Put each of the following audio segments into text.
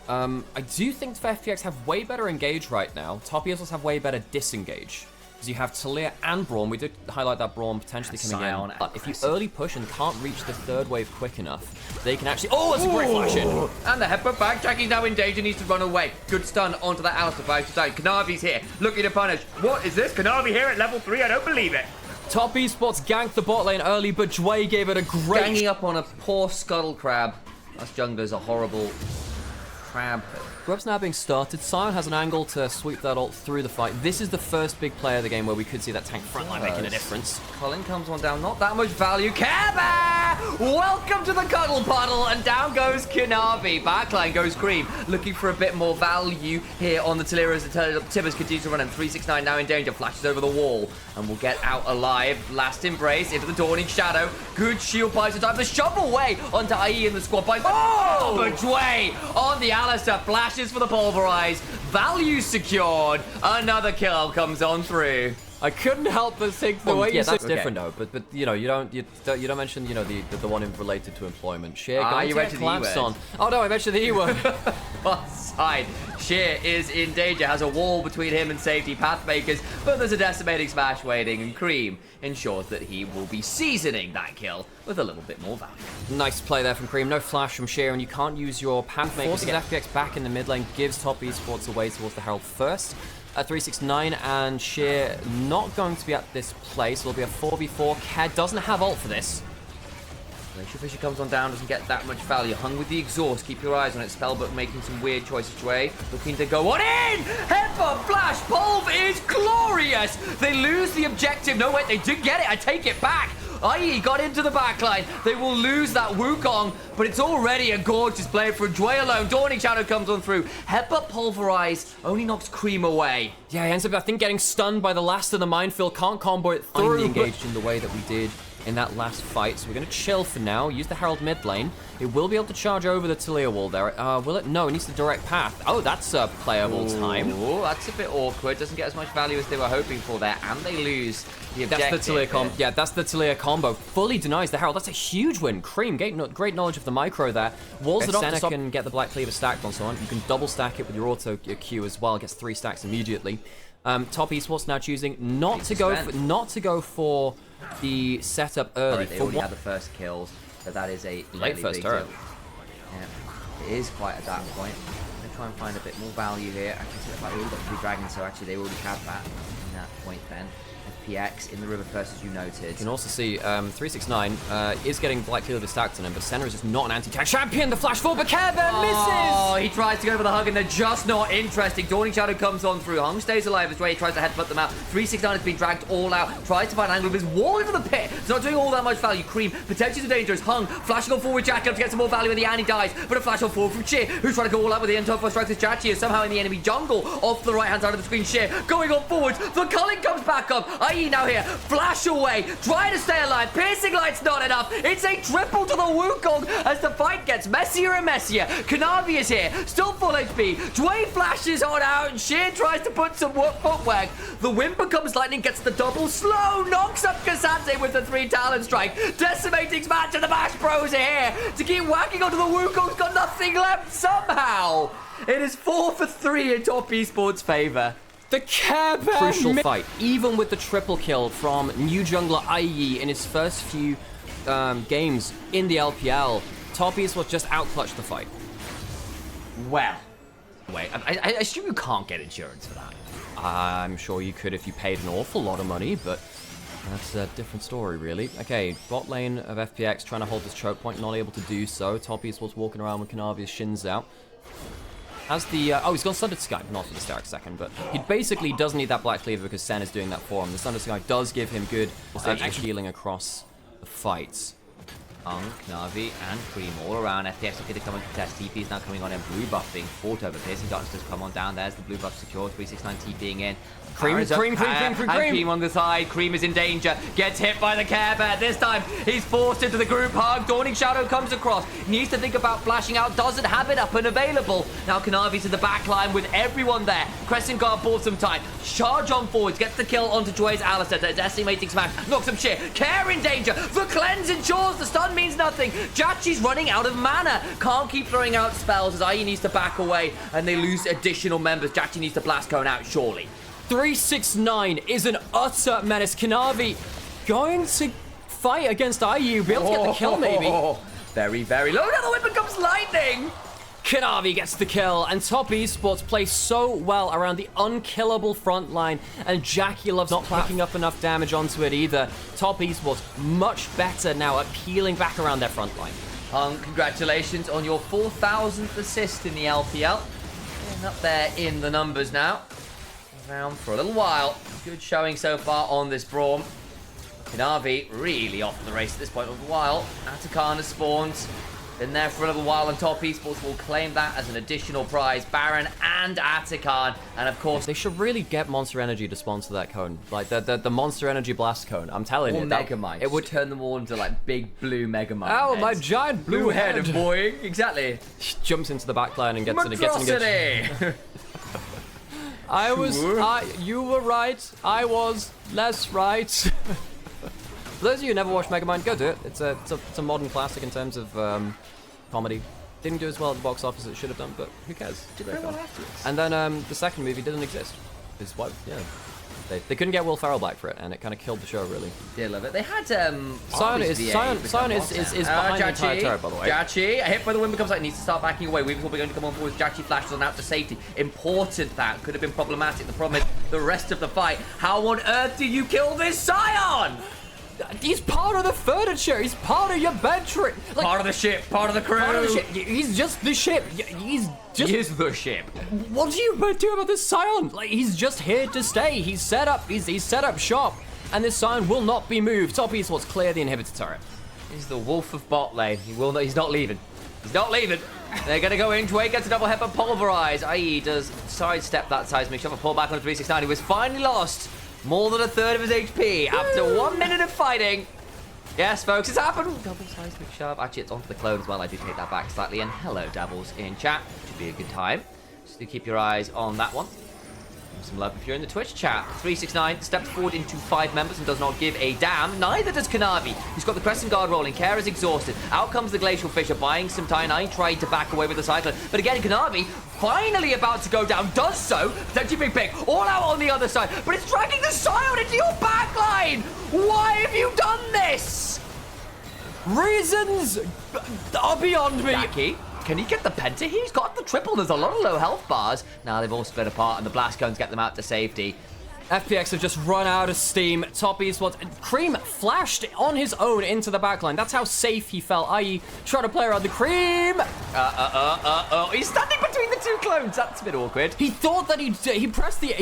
I do think FPX have way better engage right now. Top Esports have way better disengage. Because you have Talia and Braum. We did highlight that Braum potentially coming in. But if you early push and can't reach the third wave quick enough, they can actually... Oh, that's a great flash in. And the headbutt back. Jackie's now in danger, needs to run away. Good stun onto that Alistar by side. Kanavi's here, looking to punish. What is this? Kanavi here at level 3? I don't believe it. Top Esports ganked the bot lane early, but Jway gave it a great... Ganging up on a poor Scuttle Crab. Us junglers are horrible crab. Grub's now being started. Sion has an angle to sweep that ult through the fight. This is the first big play of the game where we could see that tank frontline making a difference. Colin comes on down, not that much value. Care Bear! Welcome to the Cuddle Puddle, and down goes Kanavi. Backline goes Cream, looking for a bit more value here on the Taliyah as the Tibbers continues to run, and 369 now in danger, flashes over the wall, and will get out alive. Last embrace into the Dawning Shadow. Good shield buys the time. The shovel way onto IE in the squad by... Oh! But Jway on the Alistar, flashes for the pulverize. Value secured. Another kill comes on through. I couldn't help but think the way you said... that's different though, but you know, you don't mention, you know, the one related to employment. Sheer you mentioned the E-word. On. Oh no, I mentioned the E-word. One side, Sheer is in danger, has a wall between him and safety pathmakers, but there's a decimating smash waiting, and Cream ensures that he will be seasoning that kill with a little bit more value. Nice play there from Cream. No flash from Sheer, and you can't use your pathmaker to get FPX back in the mid lane. Gives Top Esports away towards the Herald first. 369 and Sheer not going to be at this place. It'll be a 4v4. Ked doesn't have ult for this. Glacier Fisher comes on down, doesn't get that much value. Hung with the exhaust, keep your eyes on it. Spellbook making some weird choices. Jway looking to go on in! Headbutt flash, Pulv is glorious! They lose the objective. No, wait, they did get it. I take it back. IE got into the backline. They will lose that Wukong, but it's already a gorgeous play for Jway alone. Dawning Shadow comes on through. Headbutt pulverize only knocks Cream away. Yeah, he ends up, I think, getting stunned by the last of the minefield. Can't combo it through. Finally engaged in the way that we did in that last fight. So we're going to chill for now. Use the Herald mid lane. It will be able to charge over the Taliyah wall there. Will it? No, it needs the direct path. Oh, that's a playable time. Oh, that's a bit awkward. Doesn't get as much value as they were hoping for there. And they lose the objective. That's the Taliyah combo. Yeah, that's the Taliyah combo. Fully denies the Herald. That's a huge win. Cream, great knowledge of the micro there. Walls it off. Senna can get the Black Cleaver stacked on someone. You can double stack it with your auto Q as well. Gets 3 stacks immediately. Top Esports now choosing not to go for the setup early. They already had the first kills, but that is a late first turret. Yeah, it is quite at that point. I'm going to try and find a bit more value here. I can see that like, we've got 3 dragons, so actually they already have that in that point then. FPX in the river first, as you noted. You can also see 369 is getting Black Cleaver stacked on him, but Senna is just not an anti-tank champion. The flash forward, but Care Bear misses! Oh, he tries to go for the hug, and they're just not interesting. Dawning Shadow comes on through. Hung stays alive as Jway tries to headbutt them out. 369 has been dragged all out. Tries to find an angle with his wall into the pit. It's not doing all that much value. Cream potentially dangerous. Hung flashing on forward. Jack up to get some more value, and the Annie dies. But a flash on forward from Sheer, who's trying to go all out with the end top first strike. This Jachi is somehow in the enemy jungle off the right hand side of the screen. Sheer going on forwards. The Culling comes back up. IE now here. Flash away, trying to stay alive. Piercing light's not enough. It's a triple to the Wukong as the fight gets messier and messier. Kanavi is here, still full HP. Jway flashes on out, and Sheer tries to put some footwork. The Wind becomes lightning, gets the double slow, knocks up Kasante with the 3 talent strike. Decimating smash, and the Bash Bros are here to keep whacking onto the Wukong's got nothing left somehow. It is 4 for 3 in Top Esports' favor. The Care Bear crucial fight, even with the triple kill from new jungler IE in his first few games in the LPL. Top Esports just outclutched the fight. Well, wait, I assume you can't get insurance for that. I'm sure you could if you paid an awful lot of money, but that's a different story, really. Okay, bot lane of FPX trying to hold this choke point, not able to do so. Top Esports walking around with Kanavi's shins out. Has the, he's gone Thunder Sky, not for the Stark second, but he basically doesn't need that Black Cleaver because Sen is doing that for him. The Thunder Sky does give him good extra healing across the fights. Navi and Cream all around. FPX looking to come and contest. TP is now coming on in. Blue buff being fought over. Piercing Darkness does come on down. There's the blue buff secured. 369 TPing in. Cream on the side. Cream is in danger. Gets hit by the Care Bear. This time, he's forced into the group hug. Dawning Shadow comes across. Needs to think about flashing out. Doesn't have it up and available. Now Kanavi's in the back line with everyone there. Crescent Guard bought some time. Charge on forwards. Gets the kill onto Jway's Alistar. Decimating smash. Knocks him shit. Care in danger. The cleanse ensures the stun stun means nothing. Jachi's running out of mana. Can't keep throwing out spells as IE needs to back away and they lose additional members. Jachi needs to blast cone out, surely. 369 is an utter menace. Kanavi going to fight against IU. Be able to get the kill, maybe. Very, very low. Now the whip becomes lightning. Kanavi gets the kill, and Top Esports plays so well around the unkillable front line, and Jackie loves not picking up enough damage onto it either. Top Esports much better now at peeling back around their front line. Congratulations on your 4,000th assist in the LPL. Getting up there in the numbers now. Around for a little while. Good showing so far on this Braum. Kanavi really off the race at this point of a while. Atakan has spawned. Been there for a little while, and Top Esports will claim that as an additional prize. Baron and Atakan, and of course... They should really get Monster Energy to sponsor that cone. Like, the Monster Energy Blast cone. I'm telling you. Or Megamind. It would turn them all into, like, big blue Megamind. Oh, my giant blue head. Boy. Exactly. Jumps into the backline and gets Monstrosity! You were right. I was less right. For those of you who never watched Megamind, go do it. It's a modern classic in terms of comedy. Didn't do as well at the box office as it should have done, but who cares? It's a great film. And then the second movie didn't exist. Is what? Yeah. They couldn't get Will Ferrell back for it, and it kind of killed the show, really. Yeah, love it. They had Sion is behind the entire turret, by the way. Jachi, a hit by the wind becomes like needs to start backing away. Weaver's probably going to come on forward. Jachi flashes on out to safety. Important that could have been problematic. The problem is the rest of the fight. How on earth do you kill this Sion? He's part of the furniture. He's part of your bedroom. Like, part of the ship. Part of the crew. Part of the ship. He's just the ship. He is the ship. What do you do about this Sion? Like, he's just here to stay. He's set up. He's set up shop, and this Sion will not be moved. Top Esports clear the inhibitor turret. He's the wolf of bot lane. He's not leaving. He's not leaving. They're going to go into it. Gets a double head but pulverize. IE does sidestep that seismic shove. A pull back on 369. He was finally lost. More than a third of his HP after 1 minute of fighting. Yes, folks, it's happened. Double seismic shove. Actually, it's onto the clone as well. I do take that back slightly. And hello, Dabbles in chat. Should be a good time. Just do keep your eyes on that one. Some love if you're in the Twitch chat. 369 steps forward into 5 members and does not give a damn. Neither does Kanavi, who's got the Crescent Guard rolling. Care is exhausted. Out comes the Glacial Fisher, buying some time. I tried to back away with the Cyclone. But again, Kanavi, finally about to go down, does so. Potentially big pick. All out on the other side. But it's dragging the Sion into your backline. Why have you done this? Reasons are beyond me. Jackie. Can he get the penta? He's got the triple. There's a lot of low health bars. Now they've all split apart, and the blast cones get them out to safety. FPX have just run out of steam. Top Esports. Cream flashed on his own into the backline. That's how safe he felt. I.e., try to play around the Cream. He's standing between the two clones. That's a bit awkward. He thought that he pressed the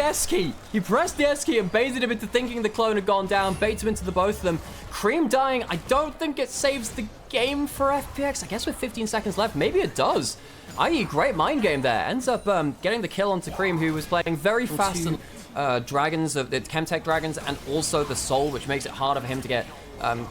S key. He pressed the S key and baited him into thinking the clone had gone down. Baited him into the both of them. Cream dying. I don't think it saves the game for FPX. I guess with 15 seconds left, maybe it does. I.e., great mind game there. Ends up getting the kill onto Cream, who was playing very fast and dragons, the Chemtech dragons, and also the soul, which makes it harder for him to get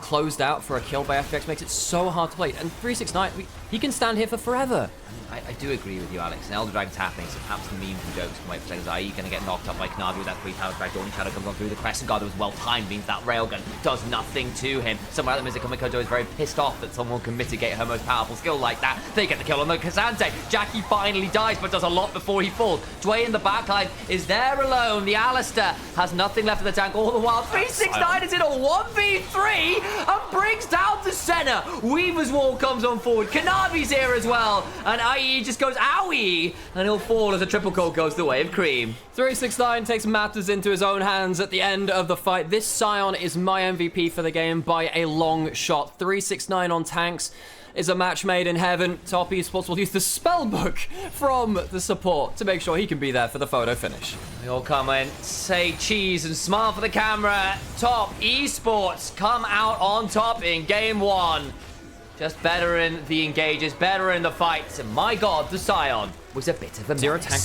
closed out for a kill by FPX. Makes it so hard to play. And 369, he can stand here for forever. I do agree with you, Alex. And Elder Dragon's happening, so perhaps the memes and jokes can wait for seconds. IE going to get knocked up by Kanavi with that 3-power drag. Dawning Shadow comes on through the Crescent Guard that was well timed, means that railgun does nothing to him. Somewhere out the Mizukojo is very pissed off that someone can mitigate her most powerful skill like that. They get the kill on the Kazante. Jackie finally dies, but does a lot before he falls. Dway in the backline is there alone. The Alistair has nothing left of the tank all the while. 369 is in a 1v3 and brings down the center. Weaver's wall comes on forward. Kanavi's here as well. And IE just goes owie, and he'll fall as a triple kill goes the way of Cream. 369 takes matters into his own hands at the end of the fight. This Sion is my MVP for the game by a long shot. 369 on tanks is a match made in heaven. Top Esports will use the spellbook from the support to make sure he can be there for the photo finish. We all come in, say cheese and smile for the camera. Top Esports come out on top in game 1. Just better in the engages, better in the fights. And my god, the Sion was a bit of a mess. 0 tank,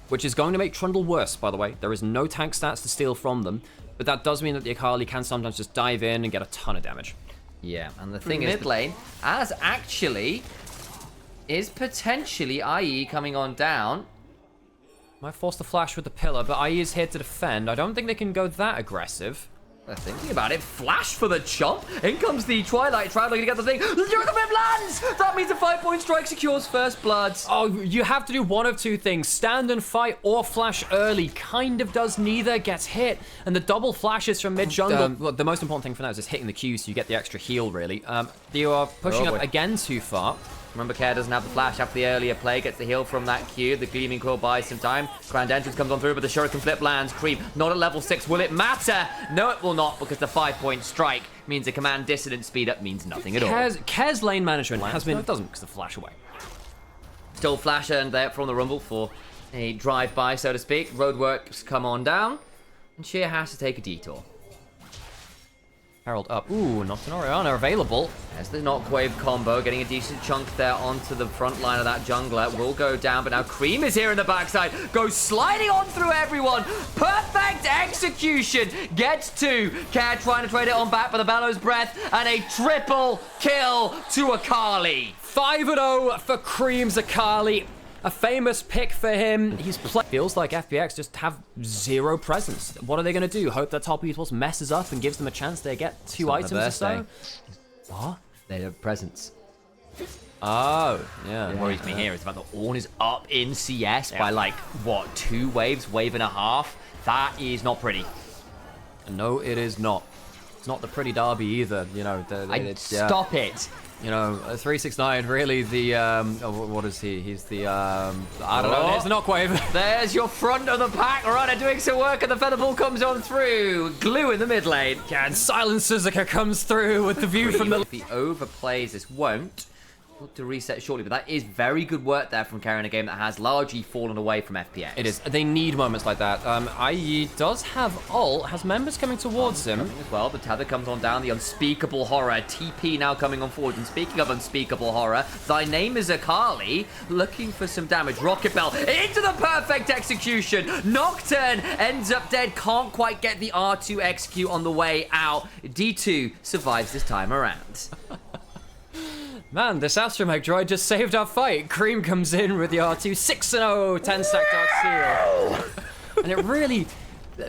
which is going to make Trundle worse, by the way. There is no tank stats to steal from them, but that does mean that the Akali can sometimes just dive in and get a ton of damage. Yeah, and the thing is, mid lane, as actually is potentially IE coming on down. Might force the flash with the pillar, but IE is here to defend. I don't think they can go that aggressive. Thinking about it, flash for the chomp. In comes the Twilight Traveler to get the thing. The Whip lands! That means a 5-point strike secures first blood. Oh, you have to do one of two things. Stand and fight or flash early. Kind of does neither, gets hit. And the double flashes from mid-jungle. Well, the most important thing for now is just hitting the Q so you get the extra heal, really. You are pushing up again too far. Remember, Care doesn't have the flash after the earlier play, gets the heal from that Q. The Gleaming Quill buys some time. Grand Entrance comes on through, but the Shuriken Flip lands. Cream, not at level 6. Will it matter? No, it will not, because the 5-point strike means a command dissonance speed up means nothing at all. Care's lane management has been... No, it doesn't, because the flash away. Still flash earned there from the Rumble for a drive-by, so to speak. Roadworks come on down, and Sheer has to take a detour. Herald up. Ooh, Nocturne Orianna available. There's the Knockwave combo, getting a decent chunk there onto the front line of that jungler. Will go down, but now Cream is here in the backside. Goes sliding on through everyone. Perfect execution. Gets 2. Care trying to trade it on back for the Bellows Breath. And a triple kill to Akali. 5-0 for Cream's Akali. A famous pick for him. Feels like FPX just have zero presence. What are they going to do? Hope that top esports messes up and gives them a chance to get 2 items or so? What? They have presence. Oh, yeah. What worries me here is about the Ornn is up in CS by like, what, 2 waves, wave and a half? That is not pretty. No, it is not. It's not the pretty derby either, you know. Stop it. You know, 369 really the what is he? He's the I don't know. There's the Knockwave. There's your front of the pack runner doing some work, and the Featherball comes on through. Glue in the mid lane. Yeah, and Silent Suzuka comes through with the view from the... If he overplays this, won't. Look to reset shortly, but that is very good work there from Care in a game that has largely fallen away from FPX. It is. They need moments like that. IE does have ult, has members coming towards him. As well, the tether comes on down, the unspeakable horror. TP now coming on forward. And speaking of unspeakable horror, thy name is Akali, looking for some damage. Rocket Bell into the perfect execution. Nocturne ends up dead, can't quite get the R2 execute on the way out. D2 survives this time around. Man, this Astromech droid just saved our fight. Cream comes in with the R2, 6-0, 10-stack Dark Seal. And it really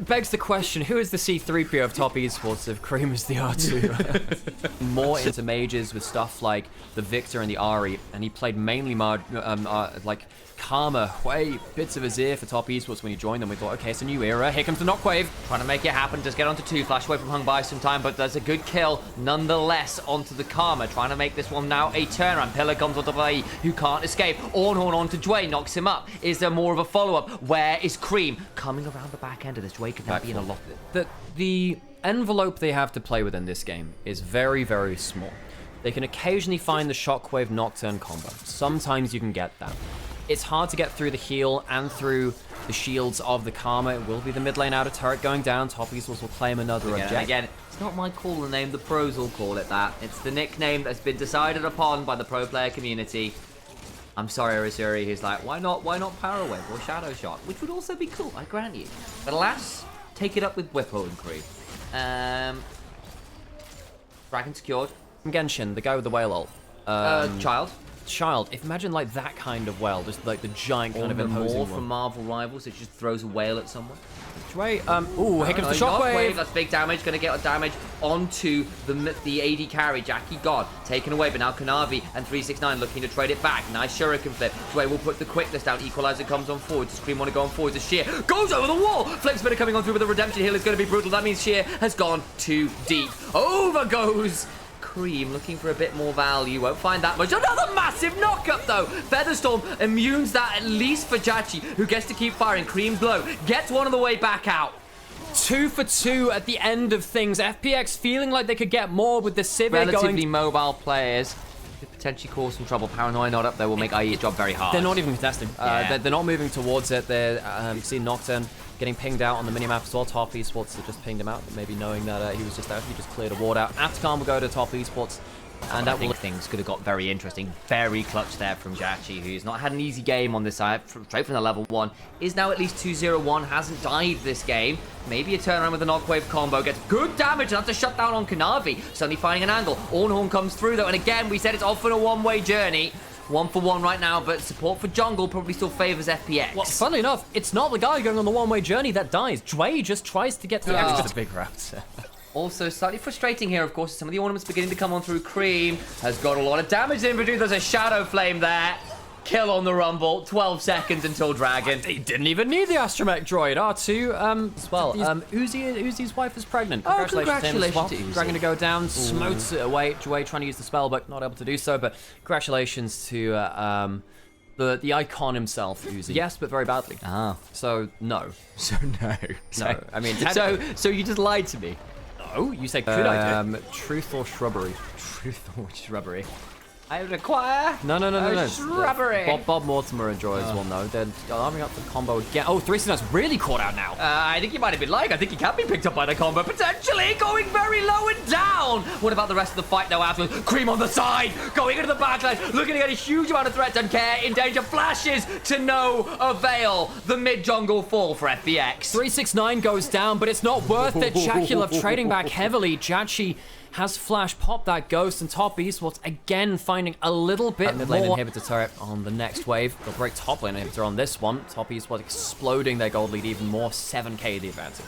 begs the question, who is the C-3PO of top esports if Cream is the R2? More into mages with stuff like the Victor and the Ahri, and he played mainly like Karma, way bits of his ear for top esports when he joined them. We thought, okay, it's a new era. Here comes the Knockwave. Trying to make it happen. Does get onto 2. Flash away from Hung by some time, but there's a good kill nonetheless onto the Karma. Trying to make this one now a turnaround. Pillar comes onto Vai, who can't escape. Ornhorn onto Dwayne, knocks him up. Is there more of a follow-up? Where is Cream? Coming around the back end of this. Dwayne could now be in a lot. The envelope they have to play within this game is very, very small. They can occasionally find the Shockwave Nocturne combo. Sometimes you can get that. It's hard to get through the heal and through the shields of the Karma. It will be the mid lane outer turret going down. Top esports will claim another objective. Again, it's not my call the name. The pros will call it that. It's the nickname that's been decided upon by the pro player community. I'm sorry, Arisuri, who's like, why not Power Wave or Shadow Shot? Which would also be cool, I grant you. But alas, take it up with Whippo and crew. Dragon secured. Genshin, the guy with the whale ult. Child. Imagine like that kind of whale, just like the giant kind of imposing more from Marvel Rivals. It just throws a whale at someone. Right. Ooh, here comes the Shockwave. That's big damage. Going to get damage onto the AD carry. Jackie God taken away, but now Kanavi and 369 looking to trade it back. Nice Shuriken flip. Dway will put the quickness down. Equalizer comes on forward. Scream want to go on forward. The Sheer goes over the wall. Flamespitter coming on through with the redemption heal is going to be brutal. That means Sheer has gone too deep. Over goes Cream, looking for a bit more value. Won't find that much. Another massive knockup, though. Featherstorm immunes that at least for Jachi, who gets to keep firing. Cream blow. Gets one on the way back out. 2 for 2 at the end of things. FPX feeling like they could get more with the Civic relatively mobile players. Could potentially cause some trouble. Paranoia not up there will make IE's job very hard. They're not even contesting. They're not moving towards it. They're seeing Nocturne getting pinged out on the minimap as well. Top esports that just pinged him out, maybe knowing that he was just out. He just cleared a ward out. Aftercon will go to top esports. And I think things could have got very interesting. Very clutch there from Jachi, who's not had an easy game on this side. Straight from the level 1. Is now at least 2-0-1. Hasn't died this game. Maybe a turnaround with the Knockwave combo. Gets good damage. And that's a shutdown on Kanavi. Suddenly finding an angle. Ornhorn comes through though. And again, we said it's often a one-way journey. 1 for 1 right now, but support for jungle probably still favors FPX. Well, funnily enough, it's not the guy going on the one-way journey that dies. Dway just tries to get the extra big routes. Also, slightly frustrating here, of course, some of the ornaments beginning to come on through. Cream has got a lot of damage in between. There's a Shadow Flame there. Kill on the Rumble. 12 seconds until Dragon. He didn't even need the Astromech droid. R2 as well. Uzi's wife is pregnant. Oh, Congratulations congratulations to to him. Uzi. Dragon to go down. Smotes it away, trying to use the spell, but not able to do so. But congratulations to the icon himself, Uzi. Yes, but very badly. Ah. So, no. So no. No. I mean, So you just lied to me. no. You say, could I do? Truth or shrubbery? Truth or shrubbery. I require No. shrubbery. Bob Mortimer and Joyce will know. They're arming up the combo again. Oh, 369's really caught out now. I think he might have been like. I think he can be picked up by the combo, potentially going very low and down. What about the rest of the fight, though? Afterwards, Cream on the side, going into the backline, looking to get a huge amount of threat. Don't care, in danger, flashes to no avail. The mid-jungle fall for FPX. 369 goes down, but it's not worth it. Jaculov trading back heavily. Jachi has flash popped that ghost, and Top Esports again finding a little bit Mid more. lane Inhibitor turret on the next wave. They'll break top lane inhibitor on this one. Top Esports exploding their gold lead even more. 7k the advantage.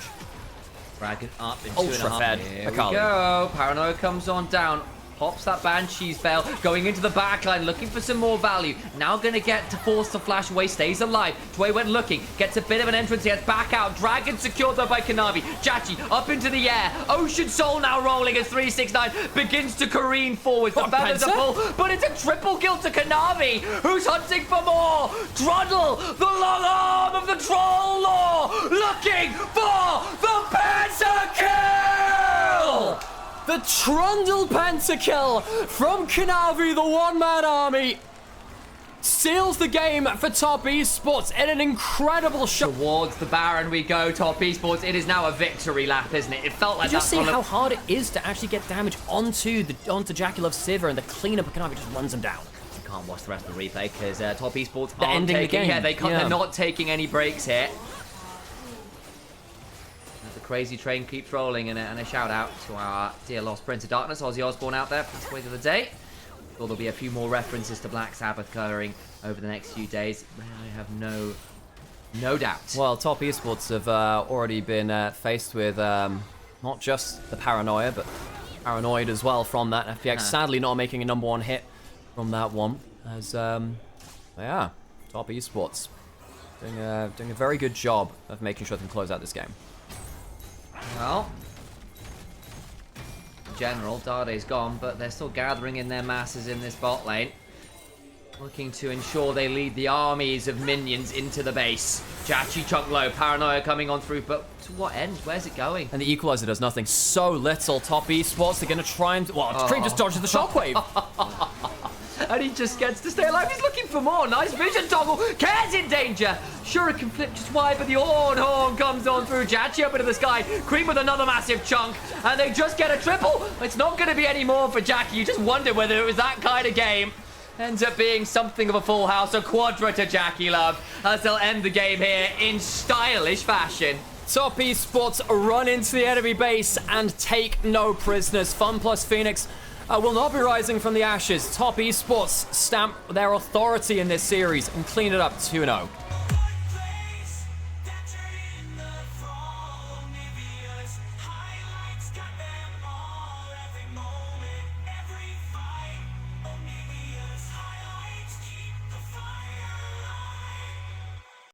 Dragon up in Ultra 2.5. fed. Here we Akali. go. Paranoia comes on down. Pops that Banshee's veil, going into the backline, looking for some more value. Now going to get to force the flash away, stays alive. Dway went looking, gets a bit of an entrance, gets back out. Dragon secured though by Kanavi. Jachi up into the air. Ocean Soul now rolling as 369 begins to careen forward. The feathers are full, but it's a triple kill to Kanavi, who's hunting for more. Trundle, the long arm of the Troll Law, looking for the pentakill! The Trundle pentakill from Kanavi, the one-man army, seals the game for Top Esports in an incredible shot. Towards the Baron we go, Top Esports. It is now a victory lap, isn't it? It felt like Did you that see from how hard it is to actually get damage onto Jaculov's Sivir, and the cleanup of Kanavi just runs him down? You can't watch the rest of the replay because Top Esports They're aren't ending the taking, game. Yeah, they can't, Yeah. they're not taking any breaks here. The crazy train keeps rolling, and a shout out to our dear lost Prince of Darkness, Ozzy Osbourne, out there for this wave of the day. Thought there'll be a few more references to Black Sabbath occurring over the next few days. I have no doubt. Well, Top Esports have already been faced with not just the paranoia, but paranoid as well from that. FPX sadly not making a #1 hit from that one, as yeah, Top Esports doing a very good job of making sure they can close out this game. Well, in general, Darde's gone, but they're still gathering in their masses in this bot lane. Looking to ensure they lead the armies of minions into the base. Jachi chunk low, Paranoia coming on through, but to what end? Where's it going? And the equalizer does nothing. So little. Top Esports, they're going to try and... Well, Cream just dodges the shockwave. And he just gets to stay alive. He's looking for more. Nice vision toggle. Cares in danger. Shuriken flip just wide, but the horn comes on through. Jachi up into the sky. Cream with another massive chunk. And they just get a triple. It's not going to be any more for Jackie. You just wonder whether it was that kind of game. Ends up being something of a full house. A quadra to Jackie Love, as they'll end the game here in stylish fashion. Top Esports run into the enemy base and take no prisoners. FunPlus Phoenix will not be rising from the ashes. Top Esports stamp their authority in this series and clean it up 2-0.